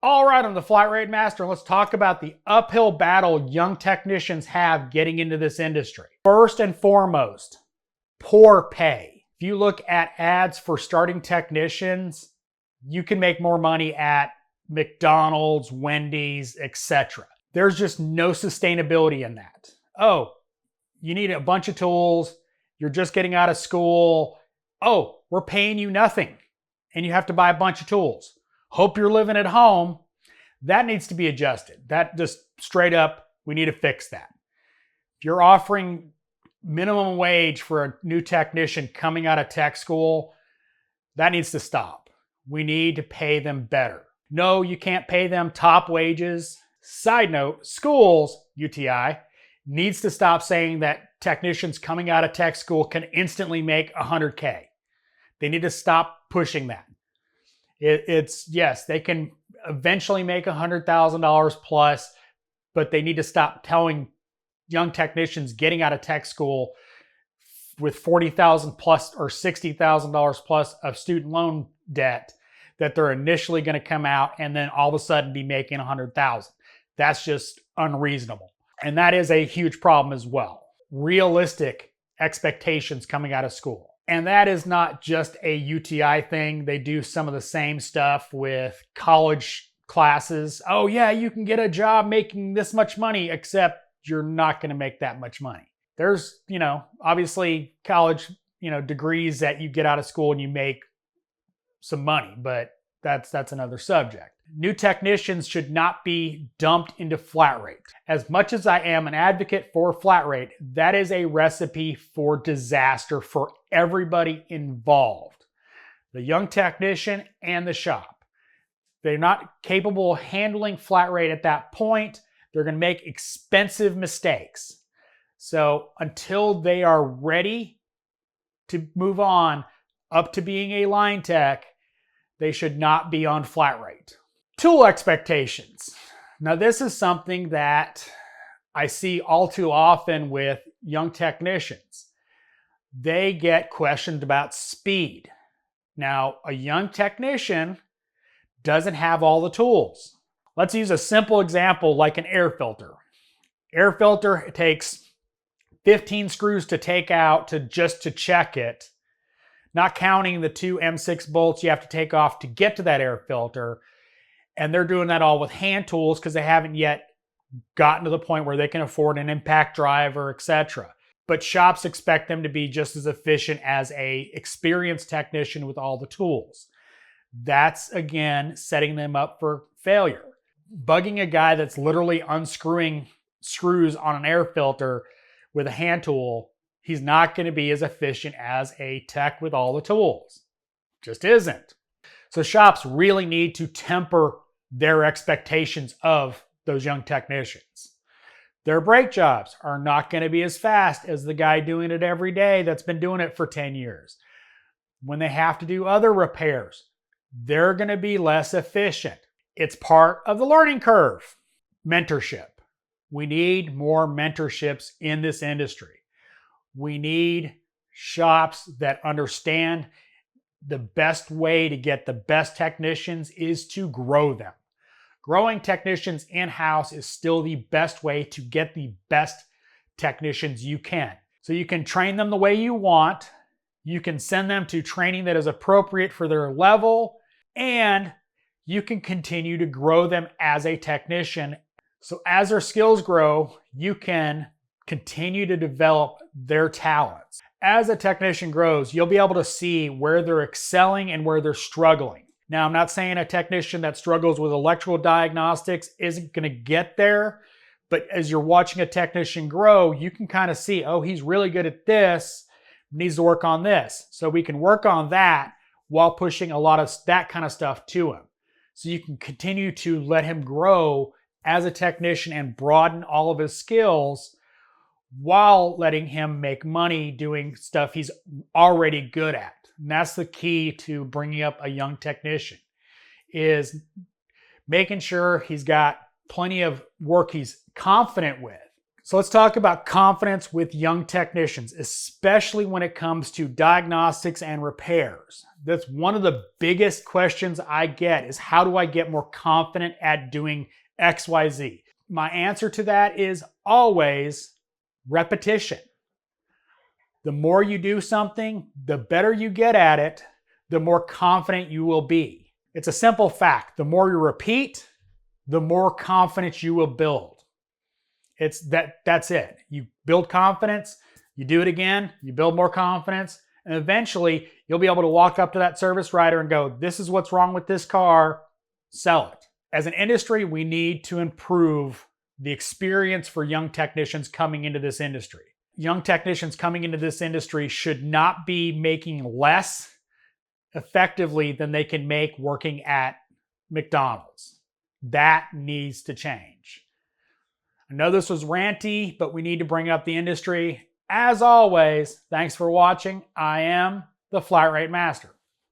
All right, I'm the Flat Rate Master, and let's talk about the uphill battle young technicians have getting into this industry. First and foremost, poor pay. If you look at ads for starting technicians, you can make more money at McDonald's, Wendy's, etc. There's just no sustainability in that. Oh, you need a bunch of tools, you're just getting out of school. Oh, we're paying you nothing, and you have to buy a bunch of tools. Hope you're living at home. That needs to be adjusted. That just straight up, we need to fix that. If you're offering minimum wage for a new technician coming out of tech school, that needs to stop. We need to pay them better. No, you can't pay them top wages. Side note, schools, UTI, needs to stop saying that technicians coming out of tech school can instantly make 100K. They need to stop pushing that. It's yes, they can eventually make $100,000 plus, but they need to stop telling young technicians getting out of tech school with $40,000 plus or $60,000 plus of student loan debt that they're initially going to come out and then all of a sudden be making $100,000. That's just unreasonable. And that is a huge problem as well. Realistic expectations coming out of school. And that is not just a UTI thing. They do some of the same stuff with college classes. Oh yeah, you can get a job making this much money, except you're not going to make that much money. There's, obviously college, degrees that you get out of school and you make some money, but that's another subject. New technicians should not be dumped into flat rate. As much as I am an advocate for flat rate, that is a recipe for disaster for everybody involved. The young technician and the shop. They're not capable of handling flat rate at that point. They're going to make expensive mistakes. So until they are ready to move on up to being a line tech, they should not be on flat rate. Tool expectations. Now this is something that I see all too often with young technicians. They get questioned about speed. Now a young technician doesn't have all the tools. Let's use a simple example like an air filter. Air filter, it takes 15 screws to take out just to check it, not counting the 2 M6 bolts you have to take off to get to that air filter. And they're doing that all with hand tools because they haven't yet gotten to the point where they can afford an impact driver, etc. But shops expect them to be just as efficient as an experienced technician with all the tools. That's, again, setting them up for failure. Bugging a guy that's literally unscrewing screws on an air filter with a hand tool, he's not going to be as efficient as a tech with all the tools. Just isn't. So shops really need to temper their expectations of those young technicians. Their brake jobs are not going to be as fast as the guy doing it every day that's been doing it for 10 years. When they have to do other repairs, they're going to be less efficient. It's part of the learning curve. Mentorship. We need more mentorships in this industry. We need shops that understand the best way to get the best technicians is to grow them. Growing technicians in-house is still the best way to get the best technicians you can. So you can train them the way you want, you can send them to training that is appropriate for their level, and you can continue to grow them as a technician. So as their skills grow, you can continue to develop their talents. As a technician grows, you'll be able to see where they're excelling and where they're struggling. Now, I'm not saying a technician that struggles with electrical diagnostics isn't going to get there, but as you're watching a technician grow, you can kind of see, oh, he's really good at this, needs to work on this. So we can work on that while pushing a lot of that kind of stuff to him. So you can continue to let him grow as a technician and broaden all of his skills while letting him make money doing stuff he's already good at. And that's the key to bringing up a young technician, is making sure he's got plenty of work he's confident with. So let's talk about confidence with young technicians, especially when it comes to diagnostics and repairs. That's one of the biggest questions I get is how do I get more confident at doing XYZ? My answer to that is always repetition. The more you do something, the better you get at it, the more confident you will be. It's a simple fact. The more you repeat, the more confidence you will build. That's it. You build confidence, you do it again, you build more confidence, and eventually you'll be able to walk up to that service writer and go, this is what's wrong with this car, sell it. As an industry, we need to improve the experience for young technicians coming into this industry. Young technicians coming into this industry should not be making less effectively than they can make working at McDonald's. That needs to change. I know this was ranty, but we need to bring up the industry. As always, thanks for watching. I am the Flat Rate Master.